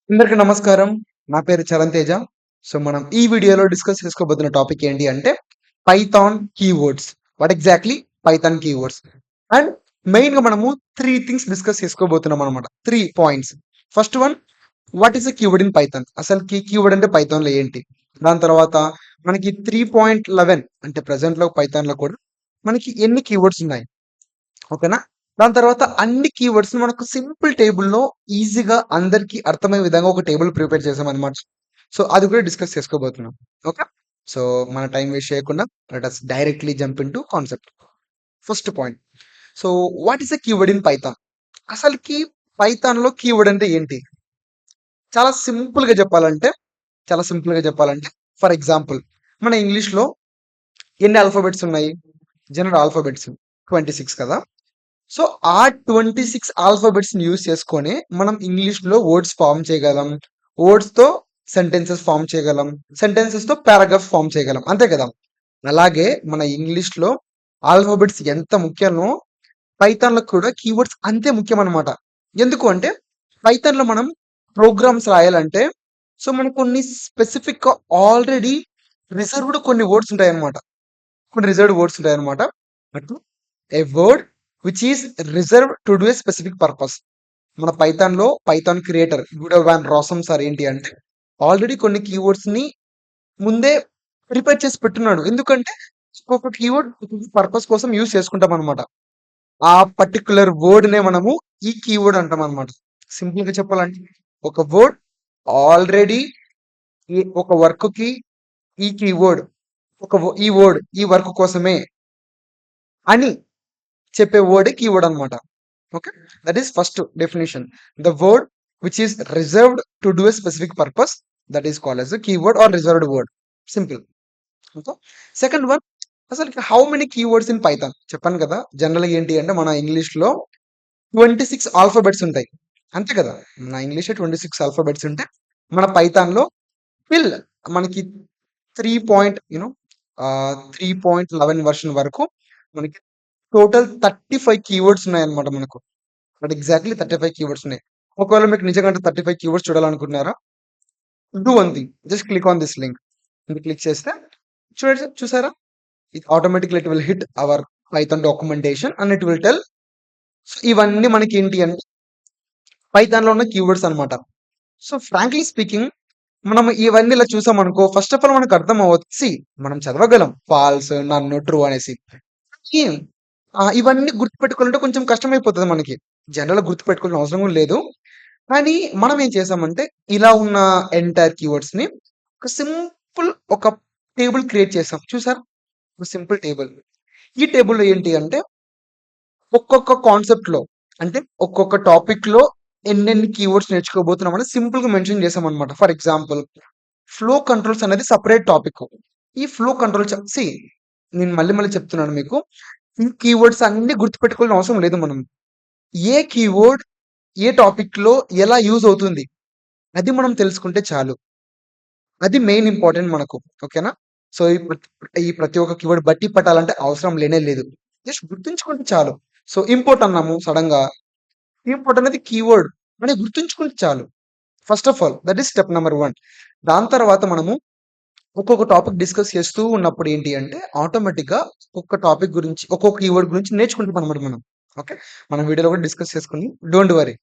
అందరికీ నమస్కారం. నా పేరు చరణ్ తేజ. సో, మనం ఈ వీడియోలో డిస్కస్ చేసుకోబోతున్న టాపిక్ ఏంటి అంటే Python keywords. What exactly Python keywords. And మెయిన్‌గా మనము 3 థింగ్స్ డిస్కస్ చేసుకోబోతున్నాం అన్నమాట. 3 points. First one, what is a keyword in Python? అసలుకి కీవర్డ్ అంటే పైథాన్‌లో ఏంటి? దాని తర్వాత మనకి 3.11 అంటే ప్రెజెంట్‌లో పైథాన్‌లో కూడా మనకి ఎన్ని కీవర్డ్స్ ఉన్నాయి? ఓకేనా? దాని తర్వాత అన్ని కీవర్డ్స్‌ని మనకు సింపుల్ టేబుల్‌లో ఈజీగా అందరికి అర్థమయ్యే విధంగా ఒక టేబుల్ ప్రిపేర్ చేసామన్నమాట. సో, అది కూడా డిస్కస్ చేసుకోబోతున్నాం. ఓకే. సో, మన టైం వేస్ట్ చేయకుండా let us directly jump into concept. First point. So, what is a keyword in Python? అసలుకి పైథాన్‌లో కీవర్డ్ అంటే ఏంటి? చాలా సింపుల్‌గా చెప్పాలంటే, చాలా సింపుల్‌గా చెప్పాలంటే ఫర్ ఎగ్జాంపుల్ మన ఇంగ్లీష్‌లో ఎన్ని ఆల్ఫాబెట్స్ ఉన్నాయి? జనరల్ ఆల్ఫాబెట్స్ 26 కదా! సో, ఆ 26 ఆల్ఫాబెట్స్‌ని యూజ్ చేసుకొని మనం ఇంగ్లీష్‌లో వర్డ్స్ ఫార్మ్ చేయగలం. వర్డ్స్‌తో సెంటెన్సెస్ ఫార్మ్ చేయగలం. సెంటెన్సెస్‌తో పారాగ్రాఫ్ ఫార్మ్ చేయగలం. అంతే కదా! అలాగే మన ఇంగ్లీష్‌లో ఆల్ఫాబెట్స్ ఎంత ముఖ్యమో పైథాన్‌లో కూడా కీవర్డ్స్ అంతే ముఖ్యమనమాట. ఎందుకు అంటే పైథాన్‌లో మనం ప్రోగ్రామ్స్ రాయాలంటే సో, మనకు కొన్ని స్పెసిఫిక్‌గా ఆల్రెడీ రిజర్వ్డ్ కొన్ని వర్డ్స్ ఉంటాయన్నమాట. కొన్ని రిజర్వ్డ్ వర్డ్స్ ఉంటాయన్నమాట. అట్లా a word which is reserved to do a specific purpose. మన పైథాన్‌లో Python creator Guido van Rossum sir ఏంటి అంటే ఆల్రెడీ కొన్ని కీవర్డ్స్‌ని ముందే ప్రిపేర్ చేసి పెట్టున్నాడు. ఎందుకంటే ఒక్కొక్క కీవర్డ్ ఒక్కొక్క పర్పస్ కోసం యూజ్ చేసుకుంటామనమాట. ఆ పర్టిక్యులర్ వర్డ్‌నే మనము ఈ కీవర్డ్ అంటామనమాట. సింపుల్‌గా చెప్పాలంటే ఒక వర్డ్ ఆల్రెడీ ఒక వర్క్‌కి ఈ కీవర్డ్ ఈ వర్డ్ ఈ వర్క్ కోసమే అని చెప్పే వర్డే కీవర్డ్ అన్నమాట. Okay. That is first definition. The word which is reserved to do a specific purpose that is called as a keyword or reserved word. Simple. Okay. Second one, అసలు how many keywords in Python చెప్పాను కదా! జనరల్‌గా ఏంటి అంటే మన ఇంగ్లీష్‌లో 26 alphabets ఉంటాయి. అంతే కదా! మన ఇంగ్లీష్‌లో 26 ఆల్ఫాబెట్స్ ఉంటే మన పైథాన్‌లో టిల్ మనకి 3 పాయింట్ 3.11 వెర్షన్ వరకు మనకి టోటల్ 35 కీవర్డ్స్ ఉన్నాయన్నమాట మనకు. బట్ ఎగ్జాక్ట్‌లీ 35 కీవర్డ్స్ ఉన్నాయి. ఒకవేళ మీకు నిజంగా అంటే 35 కీవర్డ్స్ చూడాలనుకుంటున్నారా? Do one thing. Just click on this link. మీరు క్లిక్ చేస్తే చూసారా? It automatically it will hit our Python documentation and it will tell so, ఇవన్నీ మనకేంటి అంటే పైథాన్‌లో ఉన్న కీవర్డ్స్ అన్నమాట. సో, ఫ్రాంక్లీ స్పీకింగ్ మనం ఇవన్నీ ఇలా చూసామనుకో ఫస్ట్ ఆఫ్ ఆల్ మనకు అర్థం అవ్వదు. మనం చదవగలం ఫాల్స్, నన్, ట్రూ అనేసి. ఈ ఇవన్నీ గుర్తుపెట్టుకోవాలంటే కొంచెం కష్టమైపోతది మనకి. జనరల్‌గా గుర్తుపెట్టుకోవాల్సిన అవసరం కూడా లేదు. కానీ మనం ఏం చేసామంటే ఇలా ఉన్న ఎంటైర్ కీవర్డ్స్‌ని ఒక సింపుల్ ఒక టేబుల్ క్రియేట్ చేసాం. చూసారా? ఒక సింపుల్ టేబుల్. ఈ టేబుల్‌లో ఏంటి అంటే ఒక్కొక్క కాన్సెప్ట్‌లో అంటే ఒక్కొక్క టాపిక్‌లో ఎన్నెన్ని కీవర్డ్స్ నేర్చుకోబోతున్నామని సింపుల్‌గా మెన్షన్ చేసామన్నమాట. ఫర్ ఎగ్జాంపుల్ ఫ్లో కంట్రోల్స్ అనేది సెపరేట్ టాపిక్. ఈ ఫ్లో కంట్రోల్ నేను మళ్ళీ మళ్ళీ చెప్తున్నాను మీకు. ఈ కీవర్డ్స్ అన్నీ గుర్తుపెట్టుకోవాల్సిన అవసరం లేదు మనం. ఏ కీవర్డ్ ఏ టాపిక్‌లో ఎలా యూజ్ అవుతుంది? అది మనం తెలుసుకుంటే చాలు. అది మెయిన్ ఇంపార్టెంట్ మనకు. ఓకేనా? సో, ఈ ప్రతి ఒక్క కీవర్డ్ బట్టి పట్టాలంటే అవసరం లేనే లేదు. జస్ట్ గుర్తుంచుకుంటే చాలు. సో, ఇంపోర్ట్ అన్నాము సడెన్‌గా. ఇంపోర్ట్ అనేది కీవర్డ్ అని గుర్తుంచుకుంటే చాలు. First of all that is step number 1. దాని తర్వాత మనము ఒక్కొక్క టాపిక్ డిస్కస్ చేస్తూ ఉన్నప్పుడు ఏంటి అంటే ఆటోమేటిక్‌గా ఒక్కొక్క టాపిక్ గురించి, ఒక్కొక్క కీవర్డ్ గురించి నేర్చుకుంటామనమాట మనం. ఓకే. మనం వీడియోలో కూడా డిస్కస్ చేసుకుందాం. Don't worry.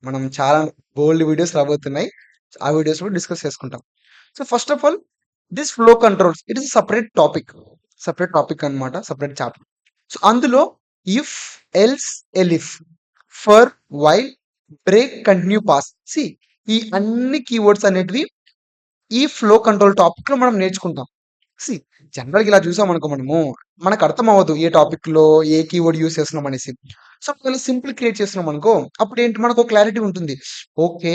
మనం చాలా బోలెడు వీడియోస్ రాబోతున్నాయి. ఆ వీడియోస్ కూడా డిస్కస్ చేసుకుంటాం. So, first of all this flow controls it is separate topic. Separate topic అన్నమాట. Separate chapter. సో, అందులో if, else, elif, for, while, break, continue, pass. ఈ అన్ని కీవర్డ్స్ అనేటివి ఈ ఫ్లో కంట్రోల్ టాపిక్‌లో మనం నేర్చుకుంటాం. సీ జనరల్‌గా ఇలా చూసామనుకో మనము, మనకు అర్థమవ్వదు ఏ టాపిక్‌లో ఏ కీవర్డ్ యూజ్ చేస్తున్నాం అనేసి. సో, ఒకవేళ సింపుల్ క్రియేట్ చేస్తున్నామనుకో, అప్పుడేంటి మనకో క్లారిటీ ఉంటుంది. ఓకే.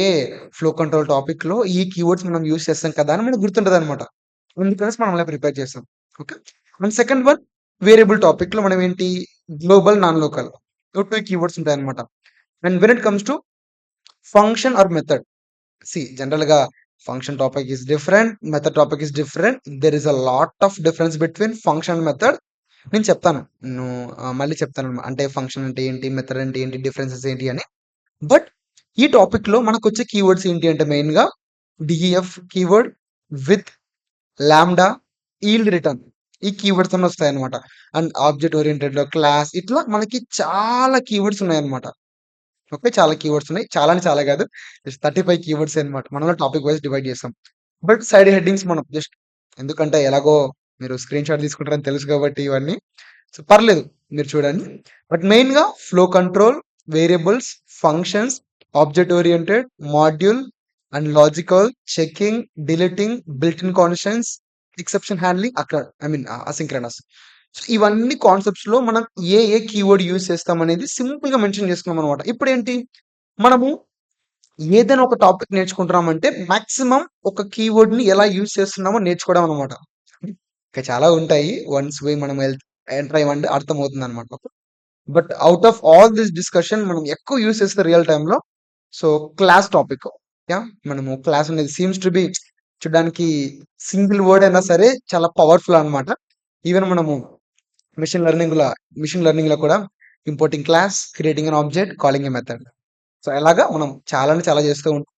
ఫ్లో కంట్రోల్ టాపిక్‌లో ఈ కీవర్డ్స్ మనం యూజ్ చేస్తాం కదా! అని మనకు గుర్తుంటదనమాట. అందుకనేసి మనం అలా ప్రిపేర్ చేస్తాం. Okay. And second one variable టాపిక్‌లో మనం ఏంటి గ్లోబల్, నాన్ లోకల్. 2 కీవర్డ్స్ ఉంటాయన్నమాట. And when it comes to function or method. జనరల్‌గా function topic is different. Method topic is different. There is a lot of difference between function and method. నేను చెప్తాను. మళ్ళీ చెప్తాను. అంటే ఫంక్షన్ అంటే ఏంటి? Method అంటే ఏంటి? డిఫరెన్సెస్ ఏంటి అని. బట్ ఈ టాపిక్‌లో మనకొచ్చే కీవర్డ్స్ ఏంటి అంటే మెయిన్‌గా DEF keyword, with, lambda, yield return ఈ కీవర్డ్స్ అన్ని వస్తాయన్నమాట. అండ్ ఆబ్జెక్ట్ ఓరియెంటెడ్‌లో క్లాస్ ఇట్లా మనకి చాలా కీవర్డ్స్ ఉన్నాయన్నమాట. ఓకే. చాలా కీవర్డ్స్ ఉన్నాయి. చాలా అంటే చాలా కాదు. జస్ట్ 35 కీవర్డ్సే అన్నమాట. మనలో టాపిక్ వైస్ డివైడ్ చేసాం. బట్ సైడ్ హెడ్డింగ్స్ మనం జస్ట్ ఎందుకంటే ఎలాగో మీరు స్క్రీన్ షాట్ తీసుకుంటారని తెలుసు కాబట్టి ఇవన్నీ. సో, పర్లేదు మీరు చూడండి. బట్ మెయిన్‌గా flow control, variables, functions, object oriented, module and logical, checking, deleting, built in constants, exception handling అక్కడ ఐ మీన్ అసింక్రోనస్. సో, ఇవన్నీ కాన్సెప్ట్స్‌లో మనం ఏ కీవర్డ్ యూజ్ చేస్తామనేది సింపుల్‌గా మెన్షన్ చేసుకున్నామనమాట. ఇప్పుడేంటి మనము ఏదైనా ఒక టాపిక్ నేర్చుకుంటున్నామంటే మాక్సిమం ఒక కీవర్డ్‌ని ఎలా యూజ్ చేస్తున్నామో నేర్చుకోవడం అనమాట. ఇంకా చాలా ఉంటాయి. వన్స్ మనం ఎంటర్ అయ్యామంటే అర్థమవుతుందనమాట. But out of all this discussion మనం ఎక్కువ యూజ్ చేస్తే రియల్ టైమ్‌లో సో, క్లాస్ టాపిక్. యాహ్! మనము క్లాస్ అనేది సీమ్స్ టు బి చూడడానికి సింగిల్ వర్డ్ అయినా సరే చాలా పవర్‌ఫుల్ అనమాట. ఈవెన్ మనము మెషిన్ లెర్నింగ్‌ల మెషిన్ లెర్నింగ్‌లో కూడా importing class, creating an object, calling a method. So, ఇలాగా మనం చాలా అంటే చాలా చేస్తూ ఉంటాం.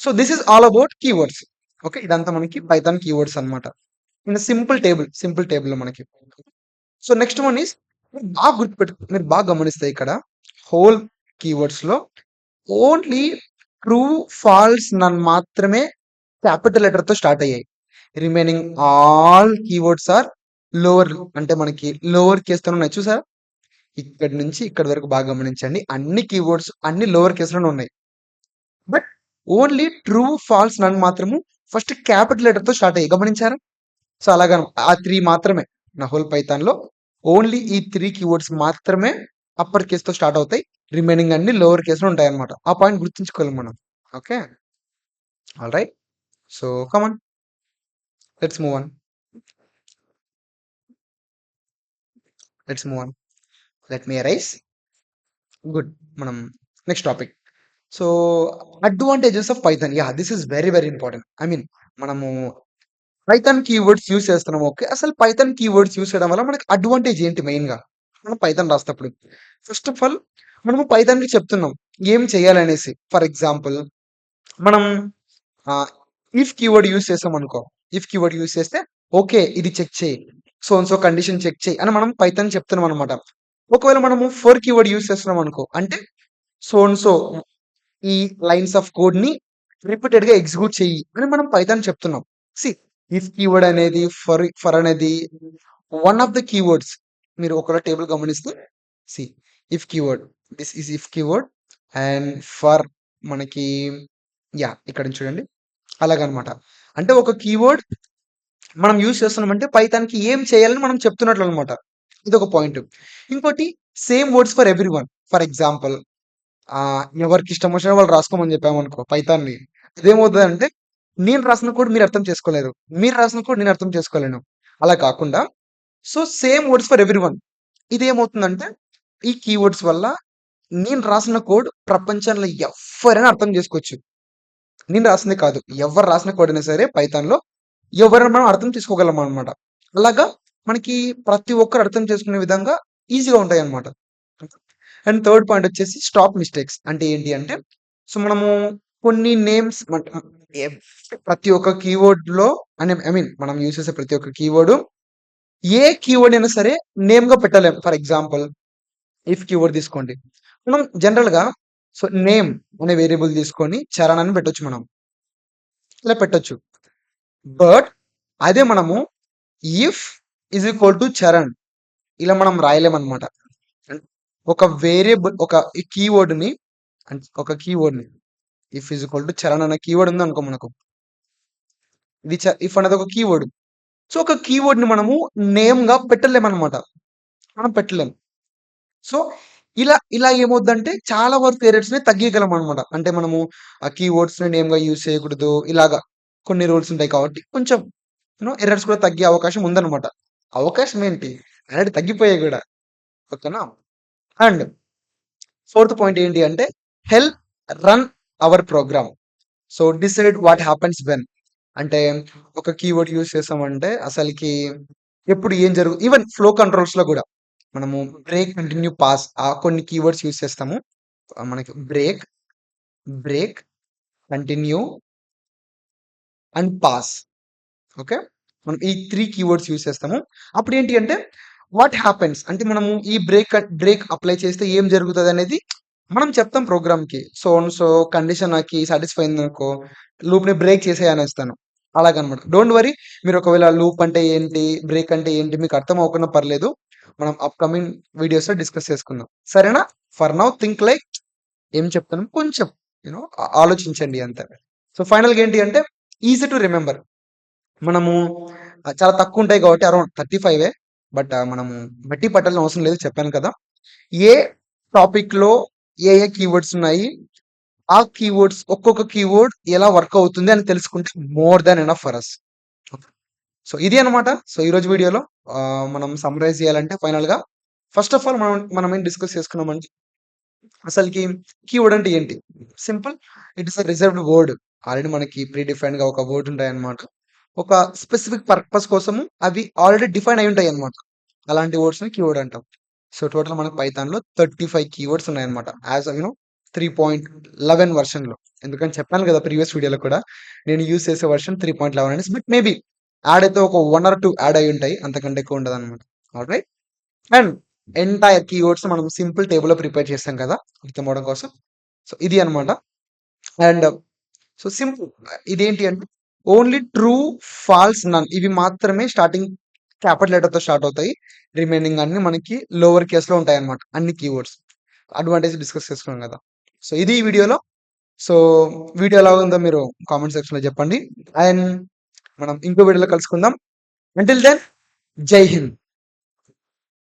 So, this is all about keywords. Okay. ఇదంతా మనకి పైథాన్ కీవర్డ్స్ అన్నమాట. ఇన్ సింపుల్ టేబుల్ మనకి. సో, నెక్స్ట్ వన్ ఈస్ మీరు బాగా గమనిస్తే ఇక్కడ హోల్ కీవర్డ్స్‌లో ఓన్లీ ట్రూ, ఫాల్స్, నన్ మాత్రమే క్యాపిటల్ లెటర్‌తో స్టార్ట్ అయ్యాయి. Remaining all keywords are lower అంటే మనకి లోవర్ కేస్‌తోనే ఉన్నాయి. చూసారా? ఇక్కడి నుంచి ఇక్కడి వరకు బాగా గమనించండి. అన్ని కీవర్డ్స్ అన్ని లోవర్ కేస్‌లోనే ఉన్నాయి. బట్ ఓన్లీ ట్రూ, ఫాల్స్, నన్ మాత్రము ఫస్ట్ క్యాపిటల్ లెటర్‌తో స్టార్ట్ అయ్యాయి. గమనించారా? సో, అలాగా ఆ 3 మాత్రమే. నా హోల్ పైథాన్‌లో ఓన్లీ ఈ 3 కీవర్డ్స్ మాత్రమే అప్పర్ కేస్‌తో స్టార్ట్ అవుతాయి. రిమైనింగ్ అన్ని లోవర్ కేస్‌లో ఉంటాయన్నమాట. ఆ పాయింట్ గుర్తుంచుకోవాలి మనం. Okay. Alright. So, come on let's move on. Let's move on. Let me arise. Good. మనం next topic. So, advantages of Python. Yeah! This is very important. I mean మనము Python keywords use చేస్తున్నాం okay. అసలు Python keywords use చేయడం వల్ల మనకి advantage ఏంటి మెయిన్‌గా? మనం పైథాన్ రాసేటప్పుడు. ఫస్ట్ ఆఫ్ ఆల్ మనము పైథాన్‌కి చెప్తున్నాం. ఏం చేయాలనేసి. ఫర్ ఎగ్జాంపుల్ మనం ఆహ్, ఇఫ్ కీవర్డ్ యూజ్ చేసామనుకో. ఇఫ్ కీవర్డ్ యూజ్ చేస్తే ఓకే. ఇది చెక్ చేయి. So and so condition check చేయి అని మనం పైథాన్ చెప్తున్నాం అన్నమాట. ఒకవేళ మనము ఫర్ కీవర్డ్ యూజ్ చేస్తున్నాం అనుకో. అంటే సో అండ్ సో ఈ లైన్స్ ఆఫ్ కోడ్‌ని రిపీటెడ్‌గా ఎగ్జిక్యూట్ చెయ్యి అని మనం పైథాన్ చెప్తున్నాం. సీ ఇఫ్ కీవర్డ్ అనేది ఫర్ అనేది వన్ ఆఫ్ ద కీవర్డ్స్. మీరు ఒకవేళ టేబుల్ గమనిస్తే see if keyword this is if keyword and for మనకి యాహ్! ఇక్కడ చూడండి. అలాగనమాట. అంటే ఒక కీవర్డ్ మనం యూజ్ చేస్తున్నామంటే పైథాన్‌కి ఏం చేయాలని మనం చెప్తున్నట్లనమాట. ఇదొక పాయింట్. ఇంకోటి same words for everyone. For example ఎవరికిష్టం వచ్చిన వాళ్ళు రాసుకోమని చెప్పామనుకో పైథాన్‌ని. ఇదేమవుతదంటే, నేను రాసిన కోడ్ మీరు అర్థం చేసుకోలేరు. మీరు రాసిన కోడ్ నేను అర్థం చేసుకోలేను. అలా కాకుండా so, same words for everyone. ఇదేమవుతుందంటే, ఈ కీవర్డ్స్ వల్ల నేను రాసిన కోడ్ ప్రపంచంలో ఎవ్వరైనా అర్థం చేసుకోవచ్చు. నేను రాసిందే కాదు. ఎవరు రాసిన కోడ్ అయినా సరే పైథాన్‌లో ఎవరైనా మనం అర్థం చేసుకోగలమనమాట. అలాగా మనకి ప్రతి ఒక్కరు అర్థం చేసుకునే విధంగా ఈజీగా ఉంటాయన్నమాట. అండ్ థర్డ్ పాయింట్ వచ్చేసి స్టాప్ మిస్టేక్స్. అంటే ఏంటి అంటే, సో మనము కొన్ని నేమ్స్ ఎవ్ ప్రతి ఒక్క కీవర్డ్‌లో ఐ మీన్ మనం యూజ్ చేసే ప్రతి ఒక్క కీవర్డ్ ఏ కీవర్డ్ అయినా సరే నేమ్‌గా పెట్టలేం. ఫర్ ఎగ్జాంపుల్ ఇఫ్ కీవర్డ్ తీసుకోండి. మనం జనరల్‌గా సో నేమ్ అనే వేరియబుల్ తీసుకొని చరణ్ అని పెట్టొచ్చు మనం. ఇలా పెట్టొచ్చు. బట్ అదే మనము if is equal to Charan ఇలా మనం రాయలేమనమాట. అన్ ఒక వేరియబుల్ ఒక కీవర్డ్‌ని ఒక కీవర్డ్‌ని if is equal to Charan అనే కీవర్డ్ ఉందనుకో మనకు. ఇఫ్ అనేది ఒక కీవర్డ్. సో, ఒక కీవర్డ్‌ని మనము నేమ్‌గా పెట్టలేమనమాట. మనం పెట్టలేం. సో, ఇలా ఏమవుద్దంటే చాలా వరకు ఎర్రర్స్‌ని తగ్గియగలమనమాట. అంటే మనము ఆ కీవర్డ్స్‌ని నేమ్‌గా యూజ్ చేయకూడదు. ఇలాగా కొన్ని రూల్స్ ఉంటాయి కాబట్టి కొంచెం ఎర్రర్స్ కూడా తగ్గే అవకాశం ఉందనమాట. అవకాశం ఏంటి? ఆల్రెడీ తగ్గిపోయాయి గూడా. ఓకేనా? అండ్ ఫోర్త్ పాయింట్ ఏంటి అంటే help run our program. So, decide what happens when. అంటే ఒక కీవర్డ్ యూజ్ చేసామంటే అసలకి ఎప్పుడు ఏం ఈవెన్ ఫ్లో కంట్రోల్స్‌లో గూడా మనము బ్రేక్, కంటిన్యూ, పాస్ కొన్ని కీవర్డ్స్ యూజ్ చేస్తాము. మనకి break, break, continue and pass. Okay. మనం ఈ 3 కీవర్డ్స్ యూజ్ చేస్తాము. అప్పుడేంటి అంటే వాట్ హ్యాపెన్స్ అంటే మనము ఈ బ్రేక్ అప్లై చేస్తే ఏం జరుగుతదనేది మనం చెప్తాం ప్రోగ్రామ్‌కి. సో అండ్ సో కండిషన్ నాకి సాటిస్ఫై అయిందనుకో లూప్‌ని బ్రేక్ చేసేయి అనేస్తాను. అలాగనమాట. డోంట్ వరీ మీరు ఒకవేళ లూప్ అంటే ఏంటి? బ్రేక్ అంటే ఏంటి? మీకు అర్థం అవ్వకున్నా పర్లేదు. మనం అప్‌కమింగ్ వీడియోస్‌లో డిస్కస్ చేసుకుందాం. సరేనా? ఫర్ నౌ థింక్ లైక్ ఏం చెప్తున్నాం కొంచెం ఆలోచించండి అంతే. సో ఫైనల్‌గా ఏంటి అంటే ఈజీ టు రిమెంబర్. మనము చాలా తక్కువుంటాయి కాబట్టి అరౌండ్ 35 బట్ మనము బట్టి పట్టాల్సిన అవసరం లేదు చెప్పాను కదా! ఏ టాపిక్‌లో ఏ కీవర్డ్స్ ఉన్నాయి? ఆ కీవర్డ్స్ ఒక్కొక్క కీవర్డ్ ఎలా వర్క్ అవుతుంది అని తెలుసుకుంటే more than enough for us. Okay. So ఇది అన్నమాట. సో ఈరోజు వీడియోలో మనం సమ్మరైజ్ చేయాలంటే ఫైనల్‌గా ఫస్ట్ ఆఫ్ ఆల్ మనం ఏం డిస్కస్ చేసుకున్నామంటే అసలకి కీవర్డ్ అంటే ఏంటి? Simple. It is a reserved word. Already మనకి ప్రీ డిఫైన్డ్‌గా ఒక వర్డ్ ఉంటాయన్నమాట. ఒక స్పెసిఫిక్ పర్పస్ కోసము అవి ఆల్రెడీ డిఫైన్ అయి ఉంటాయన్నమాట. అలాంటి వర్డ్స్‌ని కీవర్డ్ అంటాం. సో టోటల్ మనకు పైథాన్‌లో 35 కీవర్డ్స్ ఉన్నాయన్నమాట. యాస్ ఆఫ్ 3.11 వెర్షన్‌లో. ఎందుకంటే చెప్పాను కదా! ప్రీవియస్ వీడియోలో కూడా నేను యూజ్ చేసే వెర్షన్ 3.11 అనేసి. బట్ మేబీ యాడ్ అయితే ఒక 1 ఆర్ 2 యాడ్ అయ్యి ఉంటాయి. అంతకంటే ఎక్కువ ఉండదన్నమాట. ఆల్‌రైట్. అండ్ ఎంటైర్ కీవర్డ్స్ మనం సింపుల్ టేబుల్‌లో ప్రిపేర్ చేసాం కదా! అర్థం అవ్వడం కోసం. సో ఇది అన్నమాట. And so simple. ఇదేంటి అంటే ఓన్లీ ట్రూ, ఫాల్స్, నన్ ఇవి మాత్రమే స్టార్టింగ్ క్యాపిటల్ లెటర్‌తో స్టార్ట్ అవుతాయి. రిమైనింగ్ అన్నీ మనకి లోవర్ కేస్‌లో ఉంటాయన్నమాట. అన్ని కీవర్డ్స్. అడ్వాంటేజ్ డిస్కస్ చేసుకున్నాం కదా! సో ఇది ఈ వీడియోలో. సో వీడియో ఎలా ఉందో మీరు కామెంట్ సెక్షన్‌లో చెప్పండి. అండ్ మనం ఇంకో వీడియోలో కలుసుకుందాం. అంటిల్ దెన్ జై హింద్.